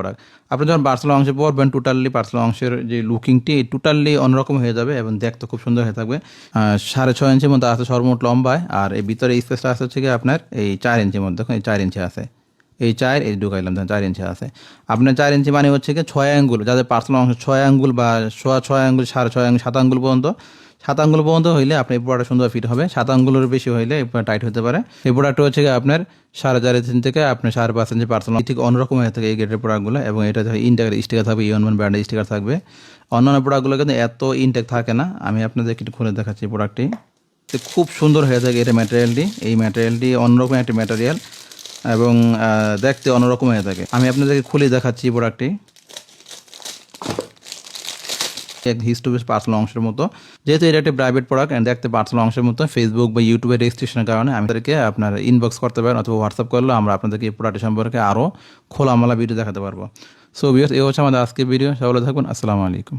Product. আপনি যখন personal অংশে পরবেন টোটালি পার্সোনাল অংশের যে লুকিংটি টোটালি অন্যরকম হয়ে যাবে এবং দেখতে খুব সুন্দর হয়ে থাকবে। 6.5 ইঞ্চির মধ্যে আছে সর্বমোট লম্বায়, আর এই ভিতরে স্পেসটা আছে হচ্ছে গিয়ে আপনার এই 4 ইঞ্চির মধ্যে, দেখুন এই 4 ইঞ্চি আছে, এই 4 এই ঢুকাইলাম, 4 ইঞ্চি আছে। আপনার 4 ইঞ্চি মানে হচ্ছে কি 6 আঙ্গুল, যাদের পার্সোনাল অংশ 6 আঙ্গুল বা 6 আঙ্গুল 6.5 আঙ্গুল 7 আঙ্গুল পর্যন্ত, 7 আঙ্গুল পর্যন্ত হইলে আপনার এই প্রোডাক্টটা সুন্দর ফিট হবে। 7 আঙ্গুলের বেশি হইলে টাইট হতে পারে। এই প্রোডাক্টটা হচ্ছে গিয়ে আপনার 4.5 ইঞ্চি থেকে আপনার 5.5 ইঞ্চি পার্সোনাল ঠিক অন্যরকম হয়ে থাকে এই গ্রেডের প্রোডাক্টগুলো, এবং এটা ইনটেক স্টিকার থাকবে, ইউএন ব্র্যান্ডের স্টিকার থাকবে। অন্যান্য প্রোডাক্টগুলো কিন্তু এত ইনটেক থাকে না। আমি আপনাদেরকে একটু খুলে দেখাচ্ছি প্রোডাক্টটি, খুব সুন্দর হয়ে থাকে এটা ম্যাটেরিয়ালটি। এই ম্যাটেরিয়ালটি অন্যরকম একটা ম্যাটেরিয়াল এবং দেখতে অন্যরকম হয়ে থাকে। আমি আপনাদেরকে খুলে দেখাচ্ছি প্রোডাক্টটি, এক হিস টু বেস পার্সোনাল অংশের মতো। যেহেতু এটা একটা প্রাইভেট প্রোডাক্ট অ্যান্ড দেখতে পার্সোনাল অংশের মতো, ফেসবুক বা ইউটিউবের রেজিস্ট্রেশনের কারণে আমাদেরকে আপনার ইনবক্স করতে পারেন অথবা হোয়াটসঅ্যাপ করলেও আমরা আপনাদেরকে এই প্রোডাক্ট সম্পর্কে আরও খোলামেলা ভিডিও দেখাতে পারবো। সো ভিউয়ার্স, এই হচ্ছে আমাদের আজকের ভিডিও। সকলে থাকুন, আসসালামু আলাইকুম।